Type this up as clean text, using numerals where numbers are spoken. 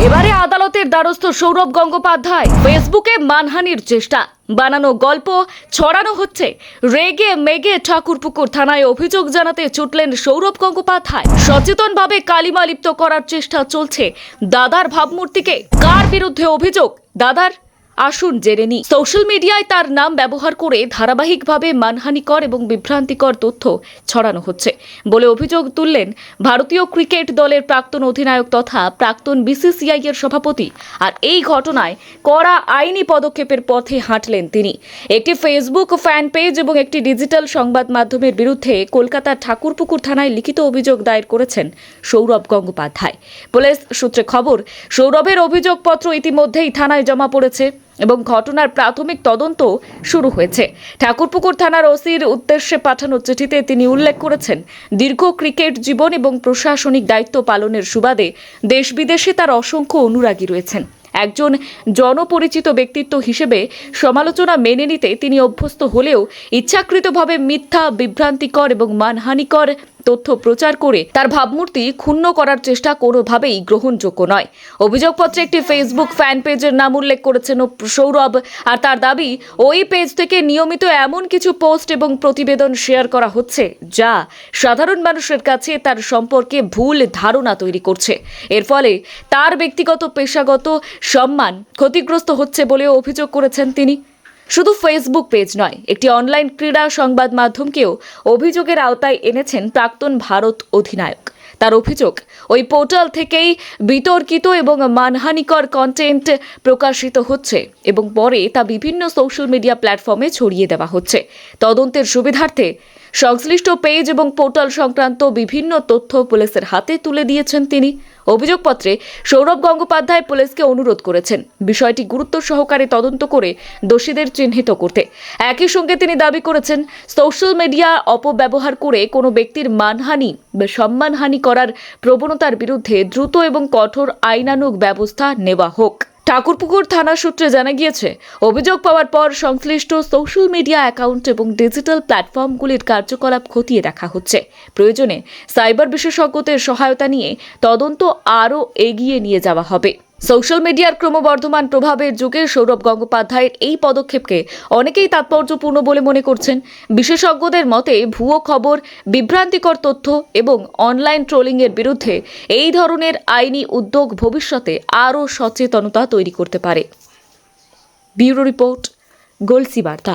এবারে আদালতের দ্বারস্থ সৌরভ গঙ্গোপাধ্যায়। ফেসবুকে মানহানির চেষ্টা, বানানো গল্প ছড়ানো হচ্ছে। রেগে মেগে ঠাকুরপুকুর থানায় অভিযোগ জানাতে ছুটলেন সৌরভ গঙ্গোপাধ্যায়। সচেতনভাবে কালিমা লিপ্ত করার চেষ্টা চলছে দাদার ভাবমূর্তিকে। কার বিরুদ্ধে অভিযোগ দাদার? আসুন জেনে নিই। সোশ্যাল মিডিয়ায় তার নাম ব্যবহার করে ধারাবাহিকভাবে মানহানিকর এবং বিভ্রান্তিকর তথ্য ছড়ানো হচ্ছে বলে অভিযোগ তুললেন ভারতীয় ক্রিকেট দলের প্রাক্তন অধিনায়ক তথা প্রাক্তন বিসিসিআই এর সভাপতি। আর এই ঘটনায় কড়া আইনি পদক্ষেপের পথে হাঁটলেন তিনি। একটি ফেসবুক ফ্যান পেজ এবং একটি ডিজিটাল সংবাদ মাধ্যমের বিরুদ্ধে কলকাতার ঠাকুরপুকুর থানায় লিখিত অভিযোগ দায়ের করেছেন সৌরভ গঙ্গোপাধ্যায়। পুলিশ সূত্রে খবর, সৌরভের অভিযোগপত্র ইতিমধ্যেই থানায় জমা পড়েছে এবং ঘটনার প্রাথমিক তদন্ত শুরু হয়েছে। ঠাকুরপুকুর থানার ওসির উদ্দেশ্যে পাঠানো চিঠিতে তিনি উল্লেখ করেছেন, দীর্ঘ ক্রিকেট জীবন এবং প্রশাসনিক দায়িত্ব পালনের সুবাদে দেশ বিদেশে তার অসংখ্য অনুরাগী রয়েছেন। একজন জনপরিচিত ব্যক্তিত্ব হিসেবে সমালোচনা মেনে নিতে তিনি অভ্যস্ত হলেও ইচ্ছাকৃতভাবে মিথ্যা, বিভ্রান্তিকর এবং মানহানিকর তথ্য প্রচার করে তার ভাবমূর্তি ক্ষুণ্ণ করার চেষ্টা কোনোভাবেই গ্রহণযোগ্য নয়। অভিযোগপত্রে একটি ফেসবুক ফ্যান পেজের নাম উল্লেখ করেছেন সৌরভ। আর তার দাবি, ওই পেজ থেকে নিয়মিত এমন কিছু পোস্ট এবং প্রতিবেদন শেয়ার করা হচ্ছে যা সাধারণ মানুষের কাছে তার সম্পর্কে ভুল ধারণা তৈরি করছে। এর ফলে তার ব্যক্তিগত পেশাগত সম্মান ক্ষতিগ্রস্ত হচ্ছে বলেও অভিযোগ করেছেন তিনি। শুধু ফেসবুক পেজ নয়, একটি অনলাইন ক্রীড়া সংবাদ মাধ্যমকেও অভিযোগের আওতায় এনেছেন প্রাক্তন ভারত অধিনায়ক। তার অভিযোগ, ওই পোর্টাল থেকেই বিতর্কিত এবং মানহানিকর কন্টেন্ট প্রকাশিত হচ্ছে এবং পরে তা বিভিন্ন সোশ্যাল মিডিয়া প্ল্যাটফর্মে ছড়িয়ে দেওয়া হচ্ছে। তদন্তের সুবিধার্থে সংশ্লিষ্ট পেজ এবং পোর্টাল সংক্রান্ত বিভিন্ন তথ্য পুলিশের হাতে তুলে দিয়েছেন তিনি। অভিযোগপত্রে সৌরভ গঙ্গোপাধ্যায় পুলিশকে অনুরোধ করেছেন বিষয়টি গুরুত্ব সহকারে তদন্ত করে দোষীদের চিহ্নিত করতে। একই সঙ্গে তিনি দাবি করেছেন, সোশ্যাল মিডিয়া অপব্যবহার করে কোনো ব্যক্তির মানহানি বা সম্মানহানি করার প্রবণতার বিরুদ্ধে দ্রুত এবং কঠোর আইনানুগ ব্যবস্থা নেওয়া হোক। ঠাকুরপুকুর থানা সূত্রে জানা গিয়েছে, অভিযোগ পাওয়ার পর সংশ্লিষ্ট সোশ্যাল মিডিয়া অ্যাকাউন্ট এবং ডিজিটাল প্ল্যাটফর্মগুলির কার্যকলাপ খতিয়ে দেখা হচ্ছে। প্রয়োজনে সাইবার বিশেষজ্ঞদের সহায়তা নিয়ে তদন্ত আরও এগিয়ে নিয়ে যাওয়া হবে। সোশ্যাল মিডিয়ার ক্রমবর্ধমান প্রভাবের যুগে সৌরভ গঙ্গোপাধ্যায়ের এই পদক্ষেপকে অনেকেই তাৎপর্যপূর্ণ বলে মনে করছেন। বিশেষজ্ঞদের মতে, ভুয়ো খবর, বিভ্রান্তিকর তথ্য এবং অনলাইন ট্রোলিংয়ের বিরুদ্ধে এই ধরনের আইনি উদ্যোগ ভবিষ্যতে আরও সচেতনতা তৈরি করতে পারে। ব্যুরো রিপোর্ট, গলসি বার্তা।